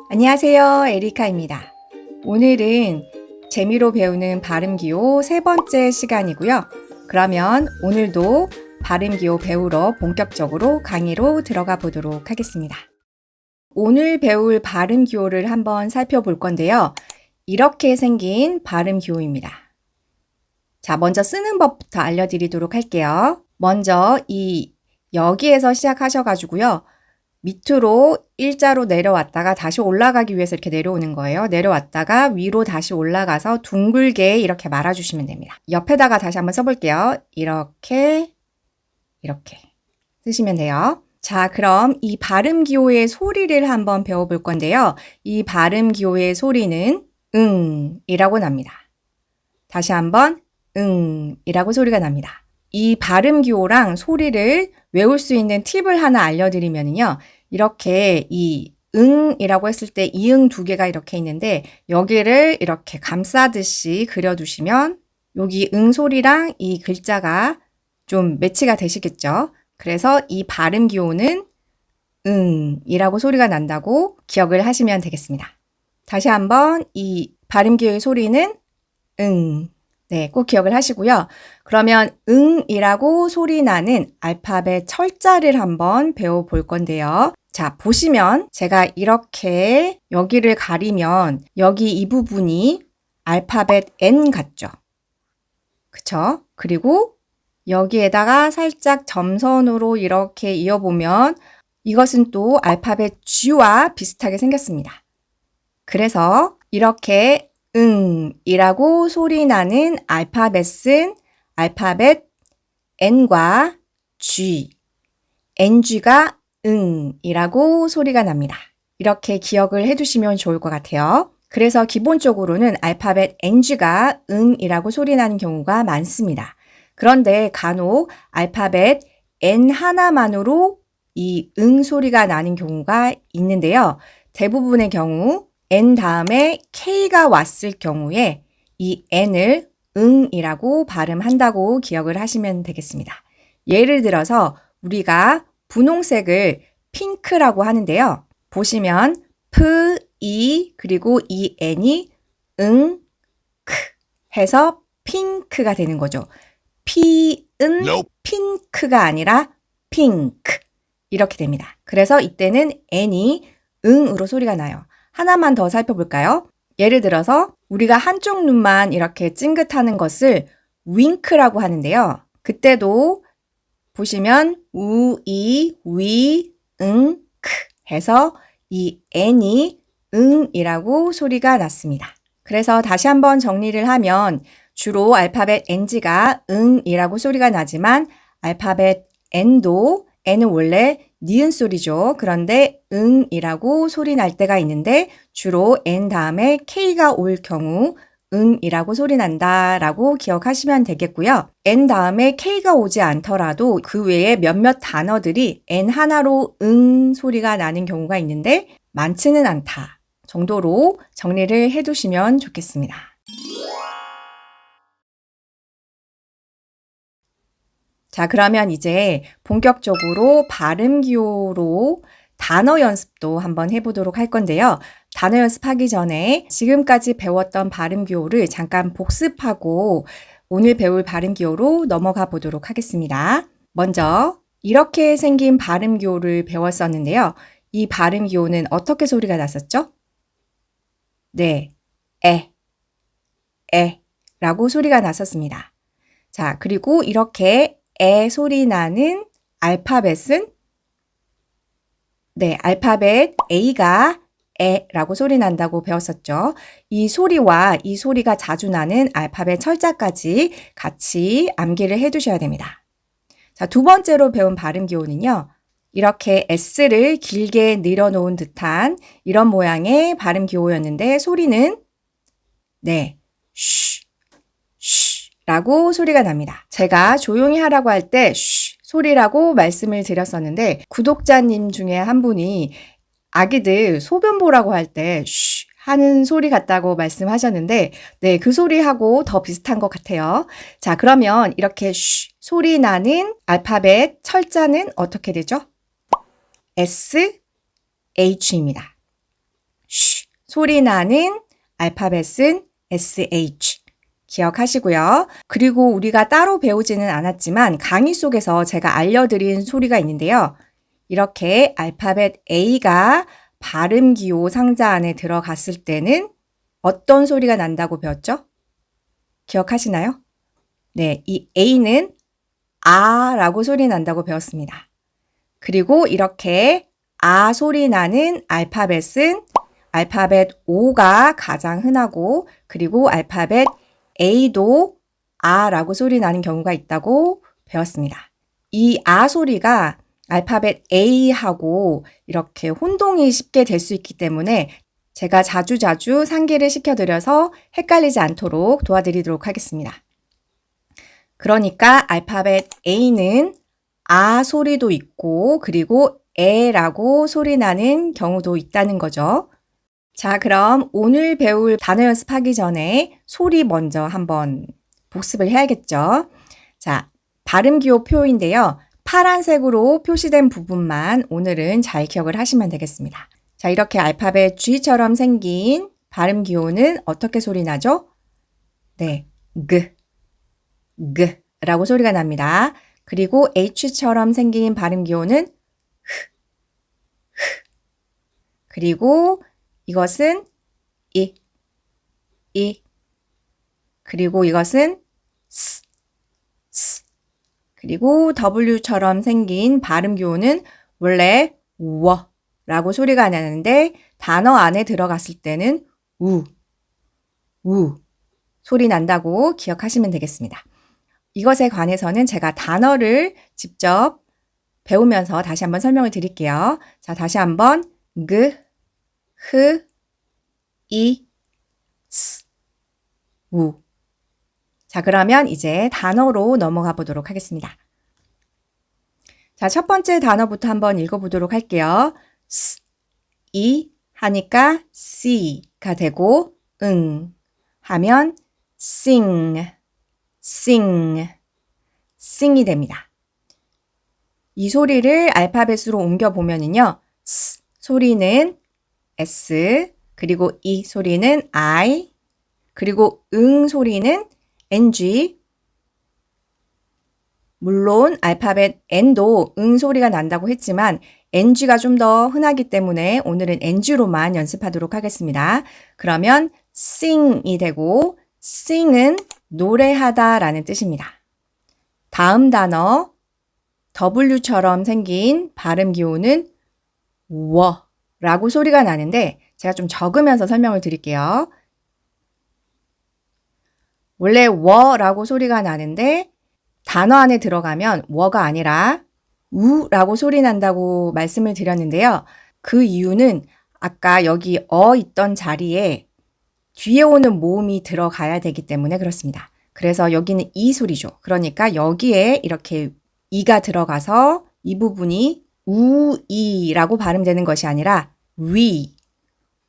안녕하세요. 에리카입니다. 오늘은 재미로 배우는 발음기호 세 번째 시간이고요. 그러면 오늘도 발음기호 배우러 본격적으로 강의로 들어가 보도록 하겠습니다. 오늘 배울 발음기호를 한번 살펴볼 건데요. 이렇게 생긴 발음기호입니다. 자, 먼저 쓰는 법부터 알려드리도록 할게요. 먼저 여기에서 시작하셔가지고요. 밑으로 일자로 내려왔다가 다시 올라가기 위해서 이렇게 내려오는 거예요. 내려왔다가 위로 다시 올라가서 둥글게 이렇게 말아주시면 됩니다. 옆에다가 다시 한번 써볼게요. 이렇게 쓰시면 돼요. 자, 그럼 이 발음 기호의 소리를 한번 배워볼 건데요. 이 발음 기호의 소리는 이라고 납니다. 다시 한번 이라고 소리가 납니다. 이 발음 기호랑 소리를 외울 수 있는 팁을 하나 알려드리면요. 이렇게 이 이라고 했을 때 이응 두 개가 이렇게 있는데 여기를 이렇게 감싸듯이 그려두시면 여기 소리랑 이 글자가 좀 매치가 되시겠죠. 그래서 이 발음 기호는 이라고 소리가 난다고 기억을 하시면 되겠습니다. 다시 한번 이 발음 기호의 소리는 네, 꼭 기억을 하시고요. 그러면 이라고 소리 나는 알파벳 철자를 한번 배워볼 건데요. 자, 보시면 제가 이렇게 여기를 가리면 여기 이 부분이 알파벳 N 같죠? 그쵸? 그리고 여기에다가 살짝 점선으로 이렇게 이어보면 이것은 또 알파벳 G와 비슷하게 생겼습니다. 그래서 이렇게 이라고 소리 나는 알파벳은 알파벳 N과 G, NG가 이라고 소리가 납니다. 이렇게 기억을 해두시면 좋을 것 같아요. 그래서 기본적으로는 알파벳 NG가 이라고 소리 나는 경우가 많습니다. 그런데 간혹 알파벳 N 하나만으로 이 소리가 나는 경우가 있는데요. 대부분의 경우 N 다음에 K가 왔을 경우에 이 N을 이라고 발음한다고 기억을 하시면 되겠습니다. 예를 들어서 우리가 분홍색을 핑크라고 하는데요. 보시면 그리고 이 N이 크 해서 핑크가 되는 거죠. 핑크가 아니라 핑크 이렇게 됩니다. 그래서 이때는 N이 으로 소리가 나요. 하나만 더 살펴볼까요? 예를 들어서 우리가 한쪽 눈만 이렇게 찡긋하는 것을 윙크라고 하는데요. 그때도 보시면 크 해서 이 N이 이라고 소리가 났습니다. 그래서 다시 한번 정리를 하면 주로 알파벳 NG가 이라고 소리가 나지만 알파벳 N은 원래 니은 소리죠. 그런데 이라고 소리 날 때가 있는데 주로 N 다음에 K가 올 경우 이라고 소리 난다라고 기억하시면 되겠고요. N 다음에 K가 오지 않더라도 그 외에 몇몇 단어들이 N 하나로 소리가 나는 경우가 있는데 많지는 않다 정도로 정리를 해두시면 좋겠습니다. 자, 그러면 이제 본격적으로 발음 기호로 단어 연습도 한번 해보도록 할 건데요. 단어 연습하기 전에 지금까지 배웠던 발음 기호를 잠깐 복습하고 오늘 배울 발음 기호로 넘어가 보도록 하겠습니다. 먼저 이렇게 생긴 발음 기호를 배웠었는데요. 이 발음 기호는 어떻게 소리가 났었죠? 네, 라고 소리가 났었습니다. 자, 그리고 이렇게 소리 나는 알파벳은 알파벳 A가 라고 소리 난다고 배웠었죠. 이 소리와 이 소리가 자주 나는 알파벳 철자까지 같이 암기를 해두셔야 됩니다. 자, 두 번째로 배운 발음 기호는요. 이렇게 S를 길게 늘어놓은 듯한 이런 모양의 발음 기호였는데 소리는 쉬 라고 소리가 납니다. 제가 조용히 하라고 할 때 쉬 소리라고 말씀을 드렸었는데 구독자님 중에 한 분이 아기들 소변 보라고 할 때 쉬 하는 소리 같다고 말씀하셨는데 그 소리하고 더 비슷한 것 같아요. 자, 그러면 이렇게 쉬 소리 나는 알파벳 철자는 어떻게 되죠? SH입니다. 쉬 소리 나는 알파벳은 SH. 기억하시고요. 그리고 우리가 따로 배우지는 않았지만 강의 속에서 제가 알려드린 소리가 있는데요. 이렇게 알파벳 A가 발음기호 상자 안에 들어갔을 때는 어떤 소리가 난다고 배웠죠? 기억하시나요? 네, 이 A는 아라고 소리 난다고 배웠습니다. 그리고 이렇게 아 소리 나는 알파벳은 알파벳 O가 가장 흔하고 그리고 알파벳 A도 아라고 소리 나는 경우가 있다고 배웠습니다. 이 아 소리가 알파벳 A하고 이렇게 혼동이 쉽게 될 수 있기 때문에 제가 자주자주 상기를 시켜드려서 헷갈리지 않도록 도와드리도록 하겠습니다. 그러니까 알파벳 A는 아 소리도 있고 그리고 에라고 소리 나는 경우도 있다는 거죠. 자, 그럼 오늘 배울 단어 연습하기 전에 소리 먼저 한번 복습을 해야겠죠. 자, 발음기호 표인데요. 파란색으로 표시된 부분만 오늘은 잘 기억을 하시면 되겠습니다. 자, 이렇게 알파벳 G처럼 생긴 발음기호는 어떻게 소리 나죠? 네, 라고 소리가 납니다. 그리고 H처럼 생긴 발음기호는 그리고 이것은 그리고 이것은 스. 그리고 W처럼 생긴 발음기호는 원래 라고 소리가 나는데 단어 안에 들어갔을 때는 우 소리 난다고 기억하시면 되겠습니다. 이것에 관해서는 제가 단어를 직접 배우면서 다시 한번 설명을 드릴게요. 자, 다시 한번 스, 우. 자, 그러면 이제 단어로 넘어가 보도록 하겠습니다. 자, 첫 번째 단어부터 한번 읽어보도록 할게요. 하니까 C가 되고 하면 sing이 됩니다. 이 소리를 알파벳으로 옮겨보면은요. S 소리는 S, 그리고 이 소리는 I, 그리고 소리는 NG. 물론 알파벳 N도 소리가 난다고 했지만 NG가 좀 더 흔하기 때문에 오늘은 NG로만 연습하도록 하겠습니다. 그러면 sing이 되고 sing은 노래하다 라는 뜻입니다. 다음 단어 W처럼 생긴 발음 기호는 라고 소리가 나는데 제가 좀 적으면서 설명을 드릴게요. 원래 라고 소리가 나는데 단어 안에 들어가면 가 아니라 우라고 소리 난다고 말씀을 드렸는데요. 그 이유는 아까 여기 있던 자리에 뒤에 오는 모음이 들어가야 되기 때문에 그렇습니다. 그래서 여기는 이 소리죠. 그러니까 여기에 이렇게 이가 들어가서 이 부분이 우이라고 발음되는 것이 아니라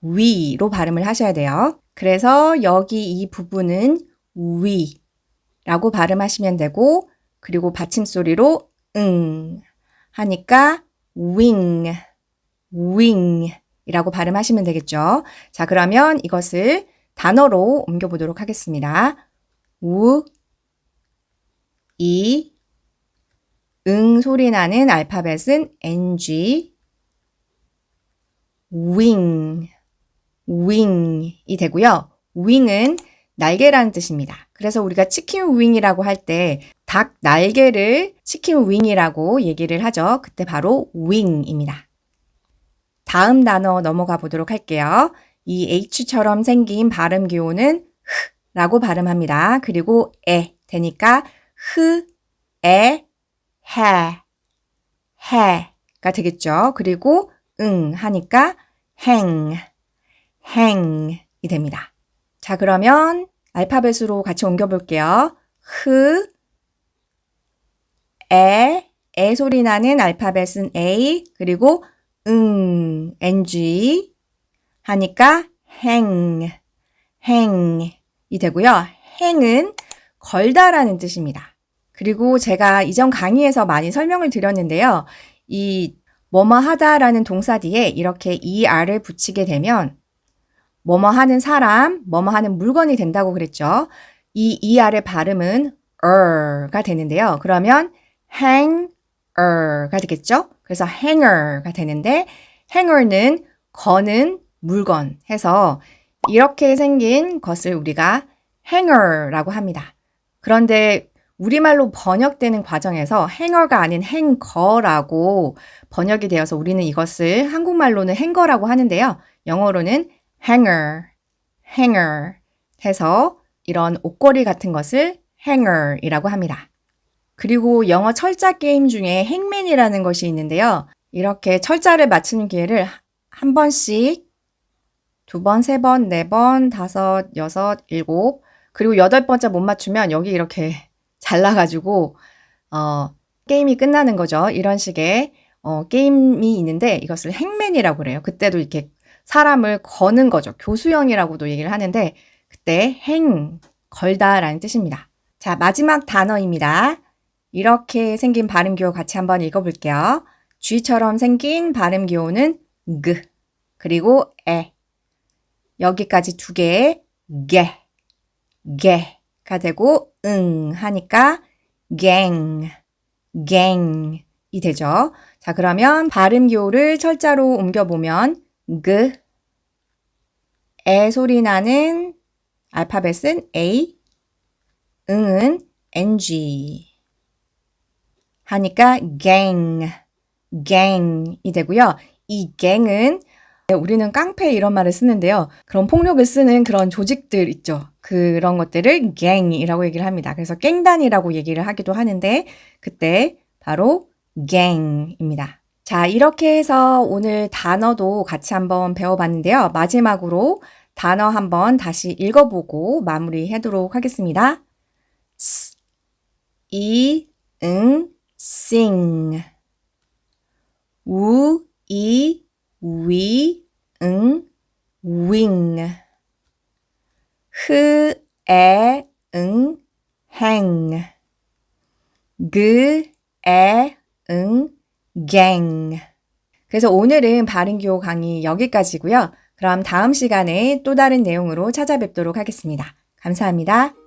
위로 발음을 하셔야 돼요. 그래서 여기 이 부분은 위라고 발음하시면 되고 그리고 받침소리로 하니까 윙이라고 발음하시면 되겠죠. 자, 그러면 이것을 단어로 옮겨보도록 하겠습니다. 소리 나는 알파벳은 NG, 윙이 되고요. 윙은 날개라는 뜻입니다. 그래서 우리가 치킨 윙이라고 할 때 닭 날개를 치킨 윙이라고 얘기를 하죠. 그때 바로 윙입니다. 다음 단어 넘어가 보도록 할게요. 이 H처럼 생긴 발음 기호는 라고 발음합니다. 그리고 되니까 해가 되겠죠. 그리고 하니까 행이 됩니다. 자, 그러면 알파벳으로 같이 옮겨볼게요. 에 소리 나는 알파벳은 A, 그리고 NG 하니까 행이 되고요. 행은 걸다라는 뜻입니다. 그리고 제가 이전 강의에서 많이 설명을 드렸는데요. 이 뭐뭐 하다라는 동사 뒤에 이렇게 ER을 붙이게 되면 뭐뭐 하는 사람, 뭐뭐 하는 물건이 된다고 그랬죠. 이 ER의 발음은 가 되는데요. 그러면 hanger가 되겠죠? 그래서 hanger가 되는데 hanger는 거는 물건 해서 이렇게 생긴 것을 우리가 hanger라고 합니다. 그런데 우리말로 번역되는 과정에서 hanger가 아닌 hanger라고 번역이 되어서 우리는 이것을 한국말로는 행거라고 하는데요. 영어로는 hanger 해서 이런 옷걸이 같은 것을 hanger이라고 합니다. 그리고 영어 철자 게임 중에 행맨이라는 것이 있는데요. 이렇게 철자를 맞추는 기회를 한 번씩, 두 번, 세 번, 네 번, 다섯, 여섯, 일곱, 그리고 여덟 번째 못 맞추면 여기 이렇게 잘라가지고 게임이 끝나는 거죠. 이런 식의 게임이 있는데 이것을 행맨이라고 그래요. 그때도 이렇게 사람을 거는 거죠. 교수형이라고도 얘기를 하는데 그때 걸다라는 뜻입니다. 자, 마지막 단어입니다. 이렇게 생긴 발음기호 같이 한번 읽어볼게요. G처럼 생긴 발음기호는 그, 그리고 에. 여기까지 두 개의 게가 되고 하니까 갱이 되죠. 자, 그러면 발음기호를 철자로 옮겨보면 에 소리 나는 알파벳은 A, 응은 NG 하니까 갱이 되고요. 이 갱은 우리는 깡패 이런 말을 쓰는데요. 그런 폭력을 쓰는 그런 조직들 있죠. 그런 것들을 갱이라고 얘기를 합니다. 그래서 갱단이라고 얘기를 하기도 하는데 그때 바로 갱입니다. 자, 이렇게 해서 오늘 단어도 같이 한번 배워봤는데요. 마지막으로 단어 한번 다시 읽어보고 마무리하도록 하겠습니다. sing wing hang gang. 그래서 오늘은 발음기호 강의 여기까지고요. 그럼 다음 시간에 또 다른 내용으로 찾아뵙도록 하겠습니다. 감사합니다.